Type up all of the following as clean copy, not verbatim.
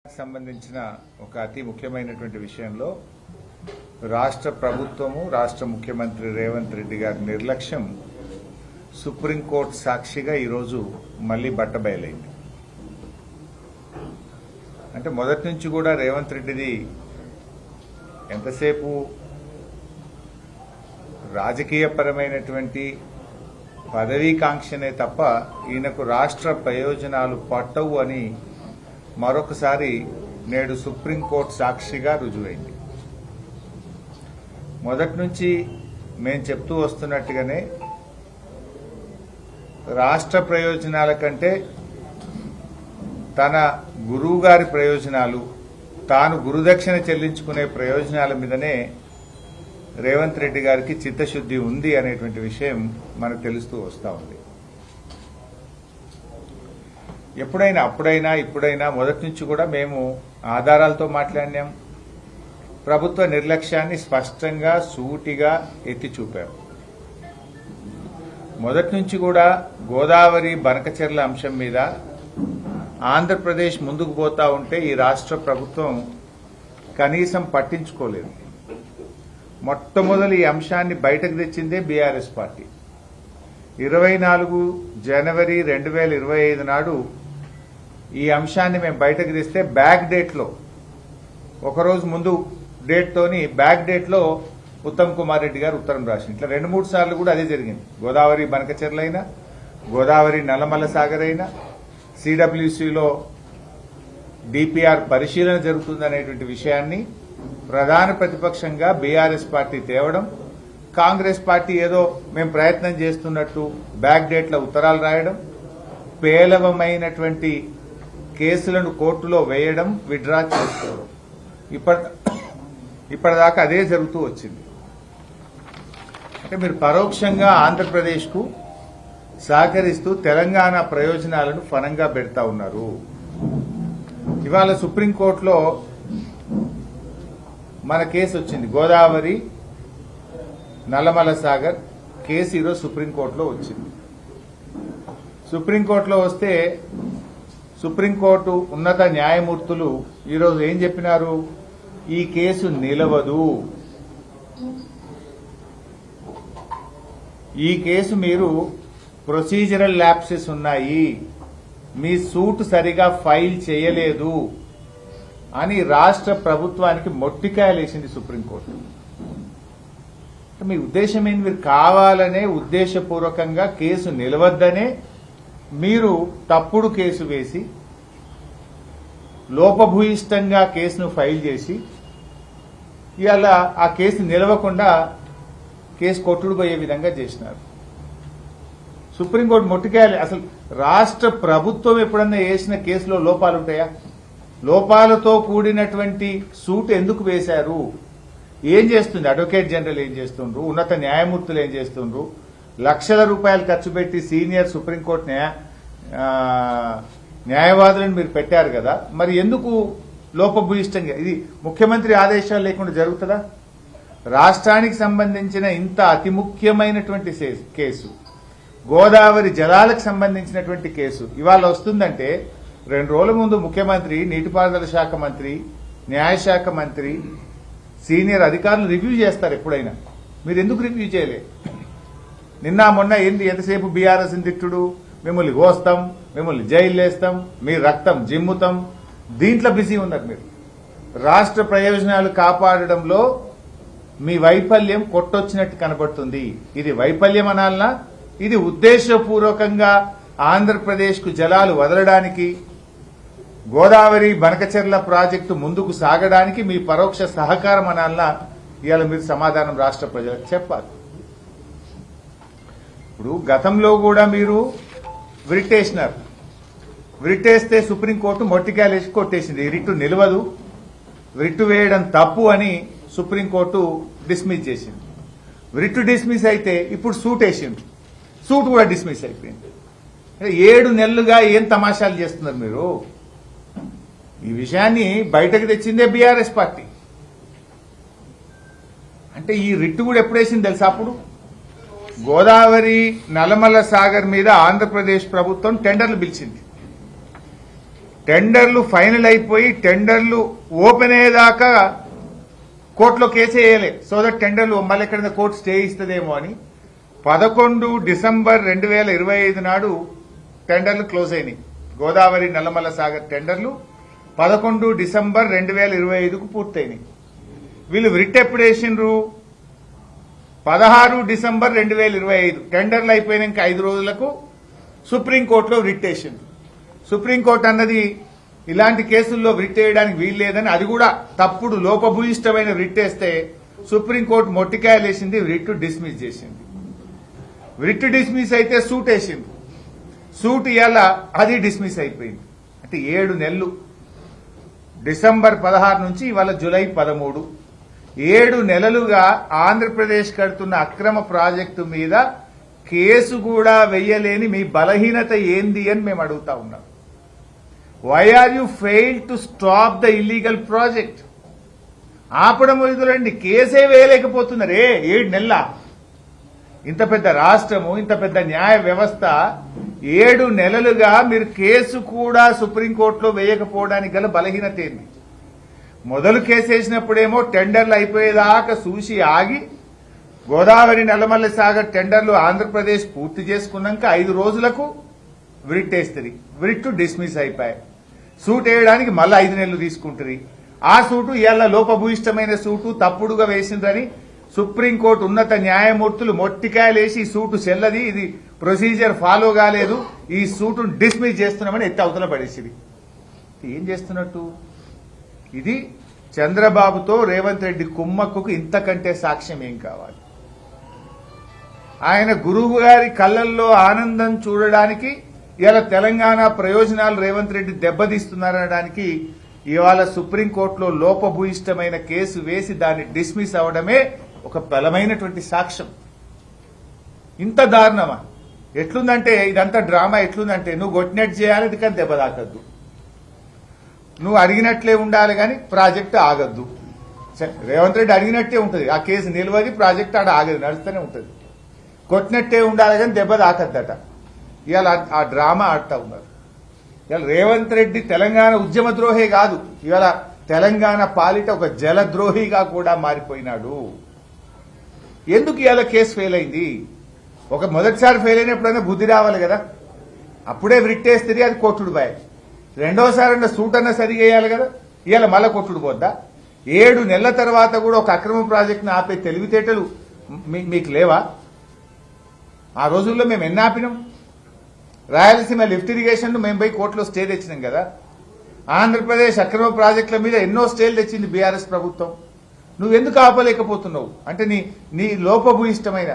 సంబంధించిన ఒక అతి ముఖ్యమైనటువంటి విషయంలో రాష్ట్ర ప్రభుత్వము రాష్ట్ర ముఖ్యమంత్రి రేవంత్ రెడ్డి గారి నిర్లక్ష్యం సుప్రీంకోర్టు సాక్షిగా ఈరోజు మళ్లీ బట్టబయలైంది. అంటే మొదటి నుంచి కూడా రేవంత్ రెడ్డిది ఎంతసేపు రాజకీయపరమైనటువంటి పదవీకాంక్షనే తప్ప ఈయనకు రాష్ట్ర ప్రయోజనాలు పట్టవు అని మరొకసారి నేడు సుప్రీంకోర్టు సాక్షిగా రుజువైంది. మొదటి నుంచి మేము చెప్తూ వస్తున్నట్టుగానే రాష్ట్ర ప్రయోజనాల కంటే తన గురువు గారి ప్రయోజనాలు, తాను గురుదక్షిణ చెల్లించుకునే ప్రయోజనాల మీదనే రేవంత్ రెడ్డి గారికి చిత్తశుద్ది ఉంది అనేటువంటి విషయం మనకు తెలుస్తూ వస్తూ ఉంది. ఎప్పుడైనా అప్పుడైనా ఇప్పుడైనా మొదటి నుంచి కూడా మేము ఆధారాలతో మాట్లాడినాం. ప్రభుత్వ నిర్లక్ష్యాన్ని స్పష్టంగా సూటిగా ఎత్తి చూపాం. మొదటి నుంచి కూడా గోదావరి బనకచెర్ల అంశం మీద ఆంధ్రప్రదేశ్ ముందుకు పోతా ఉంటే ఈ రాష్ట్ర ప్రభుత్వం కనీసం పట్టించుకోలేదు. మొట్టమొదటి ఈ అంశాన్ని బయటకు తెచ్చిందే బీఆర్ఎస్ పార్టీ. 24 జనవరి 2025 నాడు ఈ అంశాన్ని మేము బయటకు తెస్తే బ్యాక్ డేట్లో ఒకరోజు ముందు డేట్తోని బ్యాక్ డేట్లో ఉత్తమ్ కుమార్ రెడ్డి గారు ఉత్తరం రాసింది. ఇట్లా 2-3 సార్లు కూడా అదే జరిగింది. గోదావరి బనకచెర్ల అయినా, గోదావరి నల్లమల్ల సాగర్ అయినా, సిడబ్ల్యూసీలో డిపిఆర్ పరిశీలన జరుగుతుందనేటువంటి విషయాన్ని ప్రధాన ప్రతిపక్షంగా బీఆర్ఎస్ పార్టీ తేవడం, కాంగ్రెస్ పార్టీ ఏదో మేము ప్రయత్నం చేస్తున్నట్టు బ్యాక్ డేట్ల ఉత్తరాలు రాయడం, పేలవమైనటువంటి కేసులను కోర్టులో వేయడం, విత్డ్రా చేసుకోవడం, ఇప్పటిదాకా అదే జరుగుతూ వచ్చింది. అంటే మీరు పరోక్షంగా ఆంధ్రప్రదేశ్కు సహకరిస్తూ తెలంగాణ ప్రయోజనాలను ఫలంగా పెడతా ఉన్నారు. ఇవాళ సుప్రీంకోర్టులో మన కేసు వచ్చింది. గోదావరి నల్లమల సాగర్ కేసు ఈరోజు సుప్రీంకోర్టులో వచ్చింది. సుప్రీంకోర్టులో వస్తే సుప్రీంకోర్టు ఉన్నత న్యాయమూర్తులు ఈరోజు ఏం చెప్పినారు? ఈ కేసు నిలవదు, ఈ కేసు మీరు ప్రొసీజరల్ ల్యాప్సెస్ ఉన్నాయి, మీ సూట్ సరిగా ఫైల్ చేయలేదు అని రాష్ట్ర ప్రభుత్వానికి మొట్టికాయలేసింది సుప్రీంకోర్టు. మీ ఉద్దేశం ఏంటి? మీరు కావాలనే ఉద్దేశపూర్వకంగా కేసు నిలవద్దనే మీరు తప్పుడు కేసు వేసి లోపభూయిష్టంగా కేసును ఫైల్ చేసి ఇవాళ ఆ కేసు నిలవకుండా కేసు కొట్టుడు పోయే విధంగా చేసినారు. సుప్రీంకోర్టు మొట్టికాయలు. అసలు రాష్ట్ర ప్రభుత్వం ఎప్పుడన్నా వేసిన కేసులో లోపాలుంటాయా? లోపాలతో కూడినటువంటి సూట్ ఎందుకు వేశారు? ఏం చేస్తుంది అడ్వకేట్ జనరల్? ఏం చేస్తుండ్రు? ఉన్నత న్యాయమూర్తులు ఏం చేస్తుండ్రు? లక్షల రూపాయలు ఖర్చు పెట్టి సీనియర్ సుప్రీంకోర్టు న్యాయవాదులను మీరు పెట్టారు కదా, మరి ఎందుకు లోపభూయిష్టంగా? ఇది ముఖ్యమంత్రి ఆదేశాలు లేకుండా జరుగుతుందా? రాష్ట్రానికి సంబంధించిన ఇంత అతి ముఖ్యమైనటువంటి కేసు, గోదావరి జలాలకు సంబంధించినటువంటి కేసు ఇవాళ వస్తుందంటే 2 రోజుల ముందు ముఖ్యమంత్రి, నీటిపారుదల శాఖ మంత్రి, న్యాయశాఖ మంత్రి, సీనియర్ అధికారులు రివ్యూ చేస్తారు ఎప్పుడైనా. మీరు ఎందుకు రివ్యూ చేయలే? నిన్న మొన్న ఏంది ఎంతసేపు బీఆర్ఎస్ తిట్టుడు, మిమ్మల్ని కోస్తాం, మిమ్మల్ని జైలు వేస్తాం, మీ రక్తం జిమ్ముతాం, దీంట్లో బిజీ ఉన్నారు మీరు. రాష్ట్ర ప్రయోజనాలు కాపాడడంలో మీ వైఫల్యం కొట్టొచ్చినట్టు కనబడుతుంది. ఇది వైఫల్యం అనాలనా? ఇది ఉద్దేశపూర్వకంగా ఆంధ్రప్రదేశ్కు జలాలు వదలడానికి, గోదావరి బనకచెర్ల ప్రాజెక్టు ముందుకు సాగడానికి మీ పరోక్ష సహకారం అనాలనా? ఇవాళ మీరు సమాధానం రాష్ట్ర ప్రజలకు చెప్పాలి. ఇప్పుడు గతంలో కూడా మీరు విరిటేసినారు. విరిటేస్తే సుప్రీంకోర్టు మొట్టికాయలేసి కొట్టేసింది. రిట్టు నిలవదు, రిట్టు వేయడం తప్పు అని సుప్రీంకోర్టు డిస్మిస్ చేసింది. రిట్టు డిస్మిస్ అయితే ఇప్పుడు సూట్ వేసింది, సూట్ కూడా డిస్మిస్ అయిపోయింది. 7 నెలలుగా ఏం తమాషాలు చేస్తున్నారు మీరు? ఈ విషయాన్ని బయటకు తెచ్చిందే బీఆర్ఎస్ పార్టీ. అంటే ఈ రిట్టు కూడా ఎప్పుడు వేసింది తెలుసా? అప్పుడు గోదావరి నల్లమల్ల సాగర్ మీద ఆంధ్రప్రదేశ్ ప్రభుత్వం టెండర్లు పిలిచింది. టెండర్లు ఫైనల్ అయిపోయి టెండర్లు ఓపెన్ అయ్యేదాకా కోర్టులో కేసు వేయలే. సో దట్ టెండర్లు మళ్ళీ ఎక్కడైనా కోర్టు స్టే ఇస్తుందేమో అని 11 డిసెంబర్ 2025 నాడు టెండర్లు క్లోజ్ అయినాయి. గోదావరి నల్లమల్ల సాగర్ టెండర్లు 11 డిసెంబర్ 2025కు పూర్తయినాయి. వీళ్ళు రిట్ ఎప్పుడు వేసిండ్రు? 16 డిసెంబర్ 2025 టెండర్లు అయిపోయినాక 5 రోజులకు సుప్రీంకోర్టులో రిట్ వేసిండ్రు. సుప్రీంకోర్టు అన్నది ఇలాంటి కేసుల్లో రిట్ వేయడానికి వీల్లేదని, అది కూడా తప్పుడు లోపభూయిష్టమైన రిట్ వేస్తే సుప్రీంకోర్టు మొట్టికాయలు వేసింది, రిట్ డిస్మిస్ చేసింది. రిట్ డిస్మిస్ అయితే సూట్ వేసింది. సూట్ ఇవాళ అది డిస్మిస్ అయిపోయింది. అంటే 7 నెలలు, డిసెంబర్ 16 నుంచి ఇవాళ జూలై 13, 7 నెలలుగా ఆంధ్రప్రదేశ్ కడుతున్న అక్రమ ప్రాజెక్టు మీద కేసు కూడా వెయ్యలేని మీ బలహీనత ఏంది అని మేము అడుగుతా ఉన్నాం. Why are you fail to stop the illegal project? ఆపడం వదులండి, కేసే వేయలేకపోతున్నారే 7 నెలల. ఇంత పెద్ద రాష్ట్రము, ఇంత పెద్ద న్యాయ వ్యవస్థ 7 నెలలుగా మీరు కేసు కూడా సుప్రీంకోర్టులో వేయకపోవడానికి గల బలహీనత ఏంది? మొదలు కేసు వేసినప్పుడేమో టెండర్లు అయిపోయేదాకా చూసి ఆగి, గోదావరి నల్లమల్ల సాగర్ టెండర్లు ఆంధ్రప్రదేశ్ పూర్తి చేసుకున్నాక 5 రోజులకు రిట్ వేస్తుంది. రిట్ డిస్మిస్ అయిపోయాయి. సూట్ వేయడానికి మళ్ళీ 5 నెలలు తీసుకుంటుంది. ఆ సూటు ఇవాళ లోపభూయిష్టమైన సూటు తప్పుడుగా వేసిందని సుప్రీంకోర్టు ఉన్నత న్యాయమూర్తులు మొట్టికాయలేసి ఈ సూటు చెల్లది, ఇది ప్రొసీజర్ ఫాలో కాలేదు, ఈ సూటును డిస్మిస్ చేస్తున్నామని ఎత్తి అవతల పడేసింది. ఏం చేస్తున్నట్టు? ఇది చంద్రబాబుతో రేవంత్ రెడ్డి కుమ్మక్కుకు ఇంతకంటే సాక్ష్యం ఏం కావాలి? ఆయన గురువు గారి కళ్ళల్లో ఆనందం చూడడానికి ఇవాళ తెలంగాణ ప్రయోజనాలు రేవంత్ రెడ్డి దెబ్బతీస్తున్నారనడానికి ఇవాళ సుప్రీంకోర్టులో లోపభూయిష్టమైన కేసు వేసి దాన్ని డిస్మిస్ అవడమే ఒక బలమైనటువంటి సాక్ష్యం. ఇంత దారుణమా? ఎట్లుందంటే ఇదంతా డ్రామా ఎట్లుందంటే, నువ్వు కొట్టినట్టు చేయాలి, ఇది కానీ దెబ్బ తాకద్దు, నువ్వు అడిగినట్లే ఉండాలి కానీ ప్రాజెక్టు ఆగద్దు. రేవంత్ రెడ్డి అడిగినట్టే ఉంటుంది, ఆ కేసు నిలవది, ప్రాజెక్టు ఆడ ఆగదు, నడుస్తూనే ఉంటుంది. కొట్టినట్టే ఉండాలి కానీ దెబ్బ తాకద్దట. ఇవాళ ఆ డ్రామా ఆడుతూ ఉన్నారు. ఇవాళ రేవంత్ రెడ్డి తెలంగాణ ఉద్యమ ద్రోహే కాదు, ఇవాళ తెలంగాణ పాలిట ఒక జలద్రోహిగా కూడా మారిపోయినాడు. ఎందుకు ఇవాళ కేసు ఫెయిల్ అయింది? ఒక మొదటిసారి ఫెయిల్ అయినప్పుడైనా బుద్ధి రావాలి కదా, అప్పుడే రిట్ వేస్తే అది కొట్టుడు బాయ్. రెండోసారి అన్న సూట్ అన్న సరిగా వేయాలి కదా, ఇవాళ మళ్ళా కొట్టుడు పోద్దా? 7 నెలల తర్వాత కూడా ఒక అక్రమ ప్రాజెక్టును ఆపే తెలివితేటలు మీకు లేవా? ఆ రోజుల్లో మేము ఎన్ని ఆపినాం? రాయలసీమ లిఫ్ట్ ఇరిగేషన్ మేము పోయి కోర్టులో స్టే తెచ్చినాం కదా. ఆంధ్రప్రదేశ్ అక్రమ ప్రాజెక్టుల మీద ఎన్నో స్టేలు తెచ్చింది బీఆర్ఎస్ ప్రభుత్వం. నువ్వెందుకు ఆపలేకపోతున్నావు? అంటే నీ లోపభూయిష్టమైన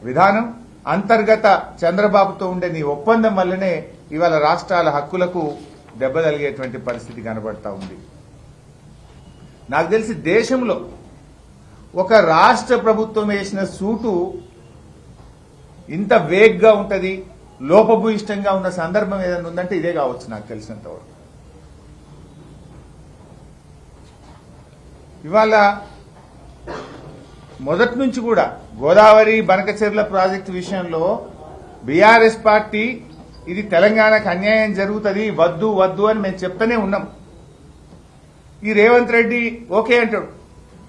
విధానం, అంతర్గత చంద్రబాబుతో ఉండే నీ ఒప్పందం వల్లనే ఇవాళ రాష్ట్రాల హక్కులకు దెబ్బ తగిలేటువంటి పరిస్థితి కనబడతా ఉంది. నాకు తెలిసి దేశంలో ఒక రాష్ట్ర ప్రభుత్వం వేసిన సూటు ఇంత వేగ్గా ఉంటది, లోపభూయిష్టంగా ఉన్న సందర్భం ఏదైనా ఉందంటే ఇదే కావచ్చు నాకు తెలిసినంతవరకు. ఇవాళ మొదటి నుంచి కూడా గోదావరి బనకచెర్ల ప్రాజెక్టు విషయంలో బీఆర్ఎస్ పార్టీ ఇది తెలంగాణకు అన్యాయం జరుగుతుంది, వద్దు వద్దు అని మేము చెప్తూనే ఉన్నాం. ఈ రేవంత్ రెడ్డి ఓకే అంటాడు.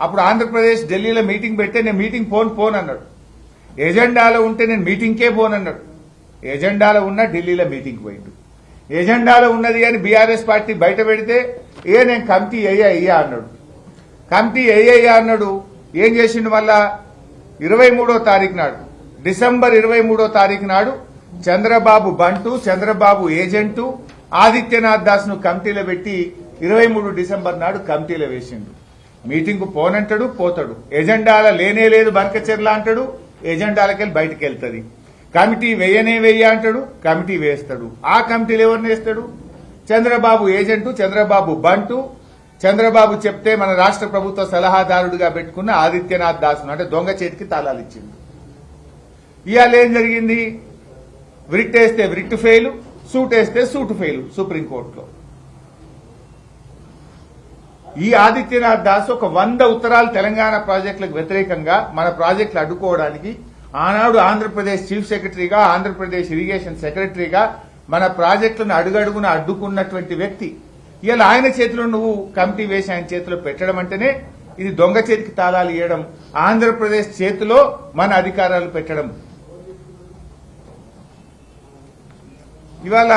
అప్పుడు ఆంధ్రప్రదేశ్ ఢిల్లీలో మీటింగ్ పెడితే నేను మీటింగ్ పోను అన్నాడు. ఎజెండాలో ఉంటే నేను మీటింగ్కే పోనన్నాడు. ఎజెండాలో ఉన్న ఢిల్లీలో మీటింగ్ పోయిండు. ఎజెండాలో ఉన్నది అని బీఆర్ఎస్ పార్టీ బయట పెడితే నేను కమిటీ అయ్యా అన్నాడు. కమిటీ అయ్యా అన్నాడు. ఏం చేసిండు? మళ్ళా 23వ తారీఖు నాడు, డిసెంబర్ 23వ తారీఖు నాడు చంద్రబాబు బంటు, చంద్రబాబు ఏజెంటు ఆదిత్యనాథ్ దాస్ ను కమిటీలో పెట్టి 23 డిసెంబర్ నాడు కమిటీలో వేసిండు. మీటింగ్ పోనంటాడు, పోతాడు. ఎజెండాల లేనే లేదు బనకచెర్ల అంటాడు, ఎజెండాలకెళ్ళి బయటకు వెళ్తుంది. కమిటీ వెయ్య అంటాడు, కమిటీ వేస్తాడు. ఆ కమిటీలు ఎవరిని వేస్తాడు? చంద్రబాబు ఏజెంటు, చంద్రబాబు బంటు, చంద్రబాబు చెప్తే మన రాష్ట్ర ప్రభుత్వ సలహాదారుడిగా పెట్టుకున్న ఆదిత్యనాథ్ దాస్ అంటే దొంగ చేతికి తాళాలు ఇచ్చింది. ఇవాళ ఏం జరిగింది? రిట్ వేస్తే రిట్ ఫెయిల్, సూట్ వేస్తే సూట్ ఫెయిల్ సుప్రీంకోర్టులో. ఈ ఆదిత్యనాథ్ దాస్ ఒక 100 ఉత్తరాలు తెలంగాణ ప్రాజెక్టులకు వ్యతిరేకంగా మన ప్రాజెక్టులు అడ్డుకోవడానికి ఆనాడు ఆంధ్రప్రదేశ్ చీఫ్ సెక్రటరీగా, ఆంధ్రప్రదేశ్ ఇరిగేషన్ సెక్రటరీగా మన ప్రాజెక్టులను అడుగడుగున అడ్డుకున్నటువంటి వ్యక్తి ఇవాళ ఆయన చేతిలో నువ్వు కమిటీ వేసి ఆయన చేతిలో పెట్టడం అంటేనే ఇది దొంగ చేతికి తాళాలు ఇవ్వడం, ఆంధ్రప్రదేశ్ చేతిలో మన అధికారాలు పెట్టడం. ఇవాళ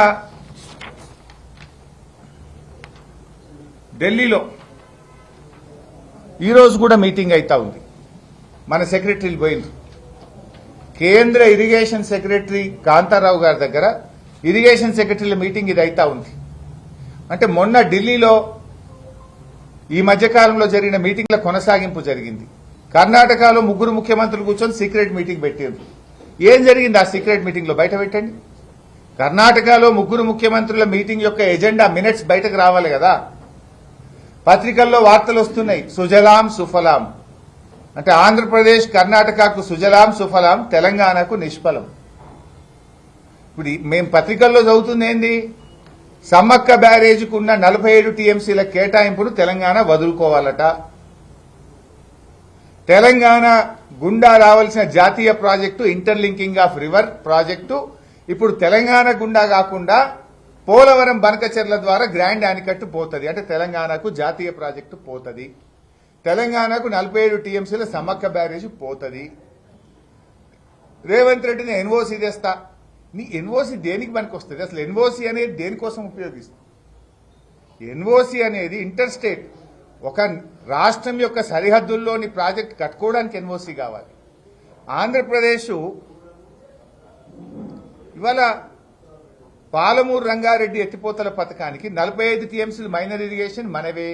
ఢిల్లీలో ఈరోజు కూడా మీటింగ్ అవుతా ఉంది. మన సెక్రటరీలు పోయిండ్రు. కేంద్ర ఇరిగేషన్ సెక్రటరీ కాంతారావు గారి దగ్గర ఇరిగేషన్ సెక్రటరీల మీటింగ్ ఇది అవుతా ఉంది. అంటే మొన్న ఢిల్లీలో ఈ మధ్యకాలంలో జరిగిన మీటింగ్ల కొనసాగింపు జరిగింది. కర్ణాటకలో 3 ముఖ్యమంత్రులు కూర్చొని సీక్రెట్ మీటింగ్ పెట్టారు. ఏం జరిగింది ఆ సీక్రెట్ మీటింగ్ లో బయట పెట్టండి. కర్ణాటకలో 3 ముఖ్యమంత్రుల మీటింగ్ యొక్క ఎజెండా మినిట్స్ బయటకు రావాలి కదా. పత్రికల్లో వార్తలు వస్తున్నాయి, సుజలాం సుఫలాం అంటే ఆంధ్రప్రదేశ్ కర్ణాటకకు సుజలాం సుఫలాం, తెలంగాణకు నిష్ఫలం. ఇప్పుడు మేము పత్రికల్లో చదువుతుంది ఏంది, సమ్మక్క బ్యారేజీకి ఉన్న 47 టీఎంసీల కేటాయింపును తెలంగాణ వదులుకోవాలట. తెలంగాణ గుండా రావాల్సిన జాతీయ project interlinking of river project ఇప్పుడు తెలంగాణ గుండా కాకుండా పోలవరం బనకచెర్ల ద్వారా గ్రాండ్ ఆనికట్టు పోతుంది. అంటే తెలంగాణకు జాతీయ ప్రాజెక్టు పోతుంది. తెలంగాణకు 47 టీఎంసీల సమ్మక్క బ్యారేజ్ పోతుంది. రేవంత్ రెడ్డిని ఎన్ఓసీ తెస్తా. నీ ఎన్ఓసీ దేనికి పనికి వస్తుంది? అసలు ఎన్ఓసీ అనేది దేనికోసం ఉపయోగిస్తుంది? ఎన్ఓసీ అనేది ఇంటర్ స్టేట్, ఒక రాష్ట్రం యొక్క సరిహద్దుల్లోని ప్రాజెక్ట్ కట్టుకోవడానికి ఎన్ఓసీ కావాలి. ఆంధ్రప్రదేశ్ ఇవాళ పాలమూరు రంగారెడ్డి ఎత్తిపోతల పథకానికి 45 టీఎంసీలు మైనర్ ఇరిగేషన్ మనవే.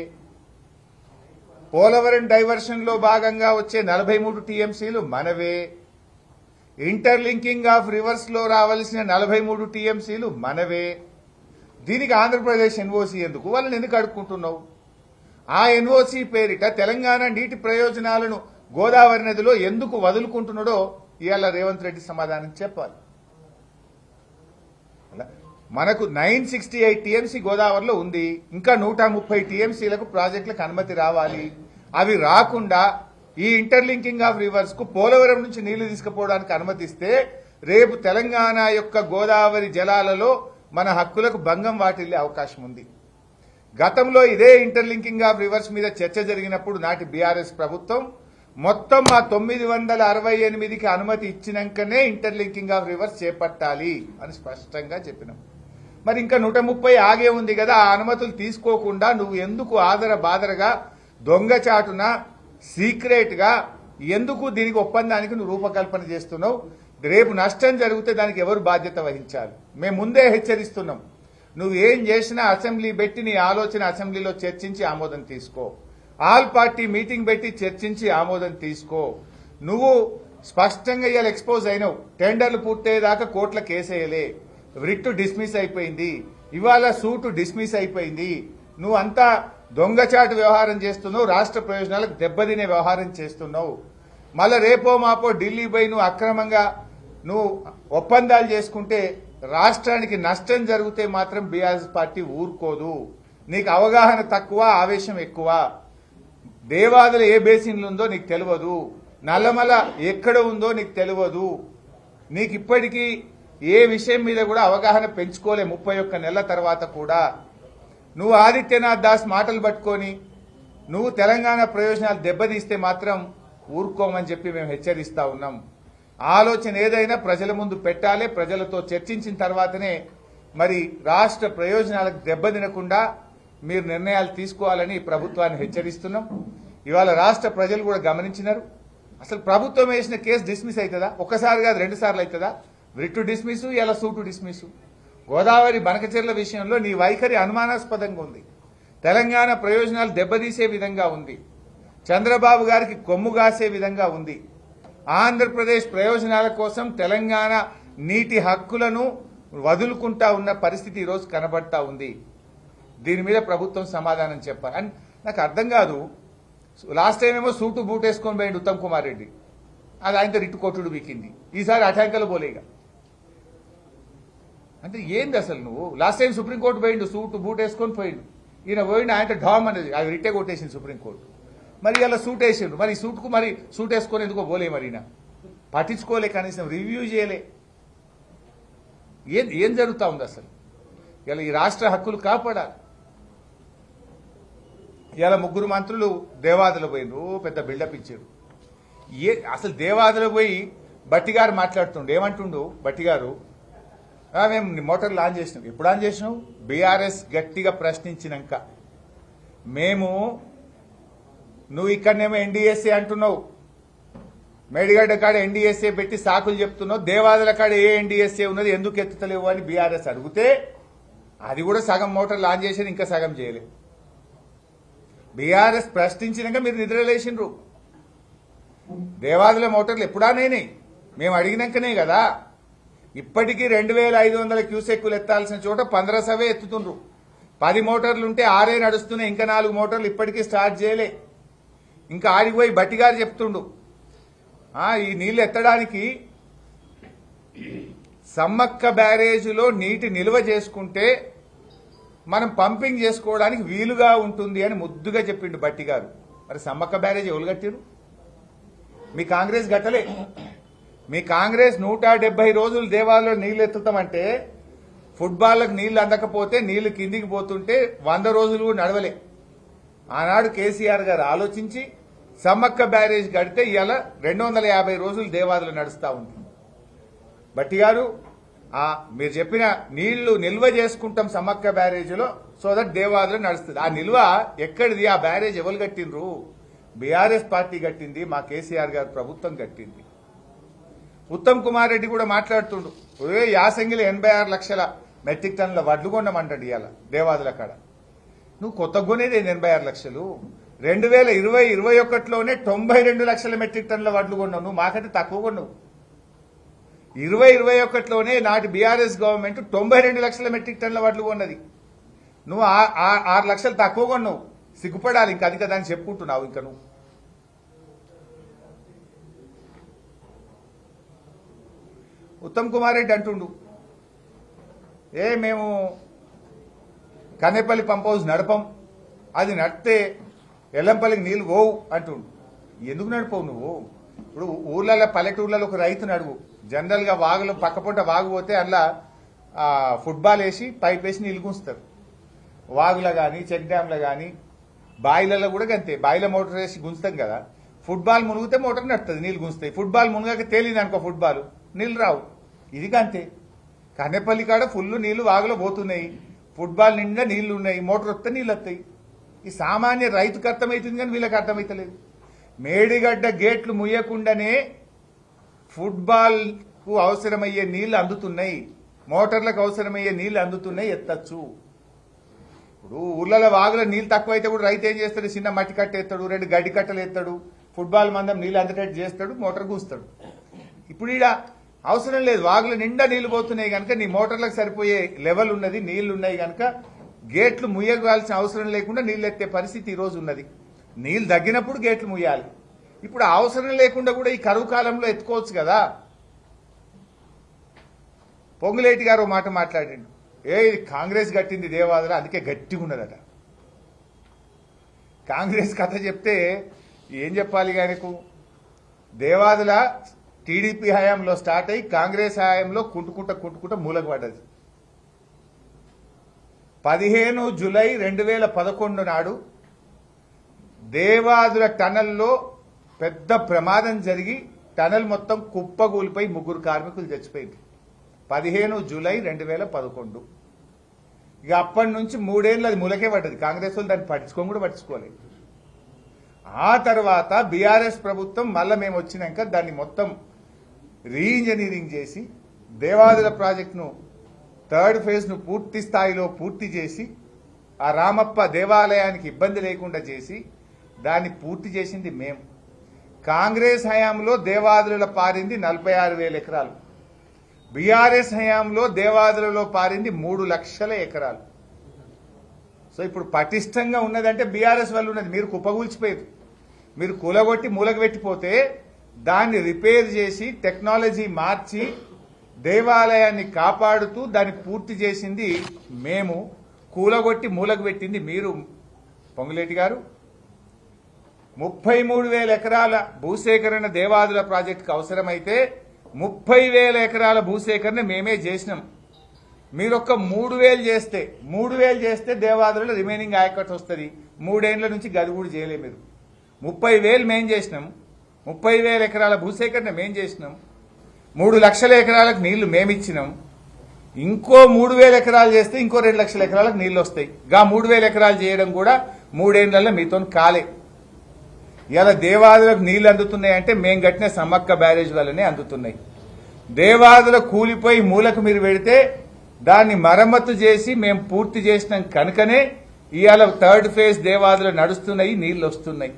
పోలవరం డైవర్షన్ లో భాగంగా వచ్చే 43 టీఎంసీలు మనవే. ఇంటర్లింకింగ్ ఆఫ్ రివర్స్ లో రావాల్సిన 43 టీఎంసీలు మనవే. దీనికి ఆంధ్రప్రదేశ్ ఎన్ఓసీ ఎందుకు? వాళ్ళని ఎందుకు అడుక్కుంటున్నావు? ఆ ఎన్ఓసీ పేరిట తెలంగాణ నీటి ప్రయోజనాలను గోదావరి నదిలో ఎందుకు వదులుకుంటున్నాడో ఇవాళ రేవంత్ రెడ్డి సమాధానం చెప్పాలి. మనకు 968 టీఎంసీ గోదావరిలో ఉంది. ఇంకా 130 టీఎంసీలకు ప్రాజెక్టులకు అనుమతి రావాలి. అవి రాకుండా ఈ ఇంటర్లింకింగ్ ఆఫ్ రివర్స్ కు పోలవరం నుంచి నీళ్లు తీసుకుపోవడానికి అనుమతిస్తే రేపు తెలంగాణ యొక్క గోదావరి జలాలలో మన హక్కులకు భంగం వాటిల్లే అవకాశం ఉంది. గతంలో ఇదే ఇంటర్లింకింగ్ ఆఫ్ రివర్స్ మీద చర్చ జరిగినప్పుడు నాటి బీఆర్ఎస్ ప్రభుత్వం మొత్తం ఆ 968కి అనుమతి ఇచ్చినాకనే ఇంటర్లింకింగ్ ఆఫ్ రివర్స్ చేపట్టాలి అని స్పష్టంగా చెప్పినాం. మరి ఇంకా 130 ఆగే ఉంది కదా, ఆ అనుమతులు తీసుకోకుండా నువ్వు ఎందుకు ఆదర బాదరగా దొంగచాటున సీక్రెట్ గా ఎందుకు దీనికి ఒప్పందానికి నువ్వు రూపకల్పన చేస్తున్నావు? రేపు నష్టం జరిగితే దానికి ఎవరు బాధ్యత వహించాలి? మేము ముందే హెచ్చరిస్తున్నాం. నువ్వు ఏం చేసినా అసెంబ్లీ పెట్టి నీ ఆలోచన అసెంబ్లీలో చర్చించి ఆమోదం తీసుకో. ఆల్ పార్టీ మీటింగ్ పెట్టి చర్చించి ఆమోదం తీసుకో. నువ్వు స్పష్టంగా ఇవాళ ఎక్స్పోజ్ అయినావు. టెండర్లు పూర్తయ్యేదాకా కోర్టుల కేసేయలే, రిట్ డిస్మిస్ అయిపోయింది, ఇవాళ సూటు డిస్మిస్ అయిపోయింది. నువ్వు అంతా దొంగచాటు వ్యవహారం చేస్తున్నావు, రాష్ట్ర ప్రయోజనాలకు దెబ్బతినే వ్యవహారం చేస్తున్నావు. మళ్ళా రేపో మాపో ఢిల్లీ పోయి నువ్వు అక్రమంగా నువ్వు ఒప్పందాలు చేసుకుంటే రాష్ట్రానికి నష్టం జరిగితే మాత్రం బీఆర్ఎస్ పార్టీ ఊరుకోదు. నీకు అవగాహన తక్కువ, ఆవేశం ఎక్కువ. దేవాదుల ఏ బేసిన్లు ఉందో నీకు తెలియదు, నల్లమల ఎక్కడ ఉందో నీకు తెలియదు. నీకు ఇప్పటికీ ఏ విషయం మీద కూడా అవగాహన పెంచుకోలే. 31 నెలల తర్వాత కూడా నువ్వు ఆదిత్యనాథ్ దాస్ మాటలు పట్టుకొని నువ్వు తెలంగాణ ప్రయోజనాలు దెబ్బతీస్తే మాత్రం ఊరుకోమని చెప్పి మేము హెచ్చరిస్తా ఉన్నాం. ఆలోచన ఏదైనా ప్రజల ముందు పెట్టాలి, ప్రజలతో చర్చించిన తర్వాతనే మరి రాష్ట్ర ప్రయోజనాలకు దెబ్బతినకుండా మీరు నిర్ణయాలు తీసుకోవాలని ప్రభుత్వాన్ని హెచ్చరిస్తున్నాం. ఇవాళ రాష్ట్ర ప్రజలు కూడా గమనించినారు. అసలు ప్రభుత్వం వేసిన కేసు డిస్మిస్ అవుతుందా? ఒక్కసారి కాదు 2 సార్లు అవుతుందా? రిట్ డిస్మిస్, ఇలా సూటు డిస్మిస్. గోదావరి బనకచెర్ల విషయంలో నీ వైఖరి అనుమానాస్పదంగా ఉంది. తెలంగాణ ప్రయోజనాలు దెబ్బతీసే విధంగా ఉంది. చంద్రబాబు గారికి కొమ్ము కాసే విధంగా ఉంది. ఆంధ్రప్రదేశ్ ప్రయోజనాల కోసం తెలంగాణ నీటి హక్కులను వదులుకుంటా ఉన్న పరిస్థితి ఈరోజు కనబడతా ఉంది. దీని మీద ప్రభుత్వం సమాధానం చెప్పాలి. అండ్ నాకు అర్థం కాదు, లాస్ట్ టైం ఏమో సూటు బూట్ వేసుకొని పోయింది ఉత్తమ్ కుమార్ రెడ్డి, అది ఆయనతో రిట్టు కొట్టుడు వీకింది. ఈసారి అటాంకలు పోలేగా. అంటే ఏంది అసలు? నువ్వు లాస్ట్ టైం సుప్రీంకోర్టు పోయిండు, సూటు బూట్ వేసుకొని పోయిండు. ఈయన పోయిండు, ఆయన డామ్ అనేది అది రిట్టే కొట్టేసింది సుప్రీంకోర్టు. మరి ఇలా సూట్ వేసిండు, మరి సూట్కు మరి సూట్ వేసుకొని ఎందుకో పోలే, మరి ఈయన పట్టించుకోలే, కనీసం రివ్యూ చేయలే. ఏం జరుగుతూ ఉంది అసలు? ఇలా ఈ రాష్ట్ర హక్కులు కాపాడాలి. ఇలా ముగ్గురు మంత్రులు దేవాదులు పోయినరు, పెద్ద బిల్డప్ ఇచ్చారు. అసలు దేవాదులు పోయి బట్టిగారు మాట్లాడుతుండు, ఏమంటుండు బట్టిగారు? మేము మోటార్లు ఆన్ చేసినాం. ఎప్పుడు ఆన్ చేసినాం? బీఆర్ఎస్ గట్టిగా ప్రశ్నించినాక. నువ్వు ఇక్కడనేమో ఎన్డీఎస్ఏ అంటున్నావు, మేడిగడ్డ కాడ ఎన్డీఎస్ఏ పెట్టి సాకులు చెప్తున్నావు, దేవాదుల కాడ ఏ ఎన్డీఎస్ఏ ఉన్నది, ఎందుకు ఎత్తుతలేవు అని బీఆర్ఎస్ అడిగితే అది కూడా సగం మోటార్లు ఆన్ చేసేది, ఇంకా సగం చేయలేదు. బీఆర్ఎస్ ప్రశ్నించినాక మీరు నిద్రలేసిండ్రు. దేవాదుల మోటార్లు ఎప్పుడానైనాయి? మేము అడిగినాకనే కదా. ఇప్పటికీ 2500 క్యూసెక్కులు ఎత్తాల్సిన చోట 1500 ఎత్తుతుండ్రు. 10 మోటార్లు ఉంటే 6 నడుస్తున్నాయి, ఇంకా 4 మోటార్లు ఇప్పటికీ స్టార్ట్ చేయలే. ఇంకా ఆడిపోయి బట్టిగారు చెప్తుండు, ఈ నీళ్లు ఎత్తడానికి సమ్మక్క బ్యారేజీలో నీటి నిల్వ చేసుకుంటే మనం పంపింగ్ చేసుకోవడానికి వీలుగా ఉంటుంది అని ముద్దుగా చెప్పిండు బట్టిగారు. మరి సమ్మక్క బ్యారేజీ ఎవరు కట్టిరు? మీ కాంగ్రెస్ గట్టలే. మీ కాంగ్రెస్ 170 రోజులు దేవాలలో నీళ్లు ఎత్తుతామంటే, ఫుట్బాల్లకు నీళ్లు అందకపోతే నీళ్లు కిందికి పోతుంటే 100 రోజులు కూడా నడవలే. ఆనాడు కేసీఆర్ గారు ఆలోచించి సమ్మక్క బ్యారేజ్ కడితే ఇవాళ 250 రోజులు దేవాదులు నడుస్తూ ఉంది. బట్టి గారు, మీరు చెప్పిన నీళ్లు నిల్వ చేసుకుంటాం సమ్మక్క బ్యారేజీలో, సో దట్ దేవాదులు నడుస్తుంది. ఆ నిల్వ ఎక్కడిది? ఆ బ్యారేజ్ ఎవరు కట్టిండ్రు? బీఆర్ఎస్ పార్టీ కట్టింది, మా కేసీఆర్ గారు ప్రభుత్వం కట్టింది. ఉత్తమ్ కుమార్ రెడ్డి కూడా మాట్లాడుతుండు, యాసంగిలో 86 లక్షల మెట్రిక్ టన్నుల వడ్లు కొన్నామంటాడు ఇవాళ దేవాదుల కాడ. నువ్వు కొత్త కొనేది 86 లక్షలు. 2020-21లోనే 92 లక్షల మెట్రిక్ టన్నుల వడ్లు కొన్నావు. నువ్వు మాకంటే తక్కువ కొన్నావు. 2021లోనే నాటి బీఆర్ఎస్ గవర్నమెంట్ 92 లక్షల మెట్రిక్ టన్నుల వడ్లు కొన్నది. నువ్వు 6 లక్షలు తక్కువ కొన్నావు. సిగ్గుపడాలి ఇంకా అది కదా అని చెప్పుకుంటున్నావు. ఇంకా నువ్వు ఉత్తమ్ కుమార్ రెడ్డి అంటుండు, మేము కన్నేపల్లి పంప్ హౌస్ నడపం, అది నడితే ఎల్లంపల్లికి నీళ్లు పోవు అంటుండు. ఎందుకు నడిపోవు నువ్వు? ఇప్పుడు ఊర్లలో పల్లెటూర్లలో ఒక రైతుని అడుగు, జనరల్ గా వాగులు పక్కపొంట వాగు పోతే అందులో ఫుట్బాల్ వేసి పైప్ వేసి నీళ్లు గుంచుతారు. వాగులో కానీ చెక్ డ్యాంలో కానీ బాయిలలో కూడా అంతే, బాయిలో మోటార్ వేసి గుంచుతాం కదా. ఫుట్బాల్ మునిగితే మోటార్ నడుతుంది, నీళ్లు గుంచుతాయి. ఫుట్బాల్ మునగాక తేలింది అనుకో ఫుట్బాల్, నీళ్లు రావు. ఇది అంతే. కన్నెపల్లి కాడ ఫుల్ నీళ్లు వాగులో పోతున్నాయి, ఫుట్బాల్ నిండా నీళ్లు ఉన్నాయి, మోటార్ వస్తే నీళ్ళు వస్తాయి. ఈ సామాన్య రైతుకు అర్థమవుతుంది కానీ వీళ్ళకి అర్థమవుతలేదు. మేడిగడ్డ గేట్లు ముయ్యకుండానే ఫుట్బాల్ కు అవసరమయ్యే నీళ్లు అందుతున్నాయి, మోటార్లకు అవసరమయ్యే నీళ్లు అందుతున్నాయి, ఎత్తచ్చు. ఇప్పుడు ఊర్లలో వాగులో నీళ్లు తక్కువైతే కూడా రైతు ఏం చేస్తాడు? చిన్న మట్టి కట్ట ఎత్తాడు, 2 గడ్డి కట్టలు ఎత్తాడు, ఫుట్బాల్ మందం నీళ్ళు అందేటట్టు చేస్తాడు, మోటార్ కూస్తాడు. ఇప్పుడు ఈడ అవసరం లేదు, వాగులు నిండా నీళ్లు పోతున్నాయి కనుక నీ మోటార్లకు సరిపోయే లెవెల్ ఉన్నది, నీళ్లు ఉన్నాయి కనుక గేట్లు ముయ్యగాల్సిన అవసరం లేకుండా నీళ్లు ఎత్తే పరిస్థితి ఈ రోజు ఉన్నది. నీళ్లు తగ్గినప్పుడు గేట్లు ముయ్యాలి. ఇప్పుడు అవసరం లేకుండా కూడా ఈ కరువు కాలంలో ఎత్తుకోవచ్చు కదా. పొంగులేటి గారు మాట మాట్లాడిండు, ఇది కాంగ్రెస్ కట్టింది దేవాదుల, అందుకే గట్టిగా ఉన్నదట. కాంగ్రెస్ కథ చెప్తే ఏం చెప్పాలి ఆయనకు? దేవాదుల టీడీపీ హయాంలో స్టార్ట్ అయ్యి కాంగ్రెస్ హయాంలో కుంటుకుంట మూలకు పడ్డది. 15 జూలై 2011 నాడు దేవాదుల టనల్లో పెద్ద ప్రమాదం జరిగి టనల్ మొత్తం కుప్పగూలిపోయి 3 కార్మికులు చచ్చిపోయింది. 15 జూలై 2011. ఇక అప్పటి నుంచి 3 ఏళ్ళు అది మూలకే పడ్డది. కాంగ్రెస్ వాళ్ళు దాన్ని పట్టించుకొని కూడా పట్టించుకోలేదు. ఆ తర్వాత బీఆర్ఎస్ ప్రభుత్వం మళ్ళా మేము వచ్చినాక దాన్ని మొత్తం రీఇంజనీరింగ్ చేసి దేవాదుల ప్రాజెక్టును 3rd ఫేజ్ను పూర్తి స్థాయిలో పూర్తి చేసి ఆ రామప్ప దేవాలయానికి ఇబ్బంది లేకుండా చేసి దాన్ని పూర్తి చేసింది మేము. కాంగ్రెస్ హయాంలో దేవాదులలో పారింది 46,000 ఎకరాలు. బీఆర్ఎస్ హయాంలో దేవాదులలో పారింది 3 లక్షల ఎకరాలు. సో ఇప్పుడు పటిష్టంగా ఉన్నదంటే బీఆర్ఎస్ వల్ల ఉన్నది. మీరు కుప్పగూల్చిపోయారు. మీరు కూలగొట్టి మూలకు పెట్టిపోతే దాన్ని రిపేర్ చేసి టెక్నాలజీ మార్చి దేవాలయాన్ని కాపాడుతూ దాన్ని పూర్తి చేసింది మేము, కూలగొట్టి మూలకు పెట్టింది మీరు. పొంగులేటి గారు, 33,000 ఎకరాల భూసేకరణ దేవాదుల ప్రాజెక్టుకు అవసరమైతే 30,000 ఎకరాల భూసేకరణ మేమే చేసినాం. మీరు ఒక్క 3,000 చేస్తే 3,000 చేస్తే దేవాదులలో రిమైనింగ్ ఆయకట్టు వస్తుంది. 3 ఏళ్ల నుంచి గది కూడా చేయలే మీరు. 30,000 మేం చేసినాం. 30,000 ఎకరాల భూసేకరణ మేం చేసినాం. 3 లక్షల ఎకరాలకు నీళ్లు మేమిచ్చినాం. ఇంకో 3,000 ఎకరాలు చేస్తే ఇంకో 2 లక్షల ఎకరాలకు నీళ్లు వస్తాయి. గా 3,000 ఎకరాలు చేయడం కూడా 3 ఏళ్లలో మీతో కాలే. ఇలా దేవాదులకు నీళ్లు అందుతున్నాయంటే మేం కట్టిన సమ్మక్క బ్యారేజ్ వల్లనే అందుతున్నాయి. దేవాదుల కూలిపోయి మూలకు మీరు పెడితే దాన్ని మరమ్మతు చేసి మేము పూర్తి చేసినాం కనుకనే ఇవాళ 3rd ఫేజ్ దేవాదులు నడుస్తున్నాయి, నీళ్లు వస్తున్నాయి.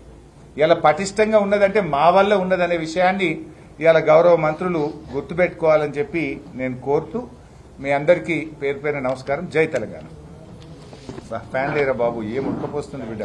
ఇలా పటిష్టంగా ఉన్నదంటే మా వల్ల ఉన్నదనే విషయాన్ని ఇవాళ గౌరవ మంత్రులు గుర్తుపెట్టుకోవాలని చెప్పి నేను కోరుతూ మీ అందరికీ పేరు పేరున నమస్కారం. జై తెలంగాణ. ఫ్యాన్ లేరా బాబు, ఏం ఉడకపోస్తుంది బిడ్డ.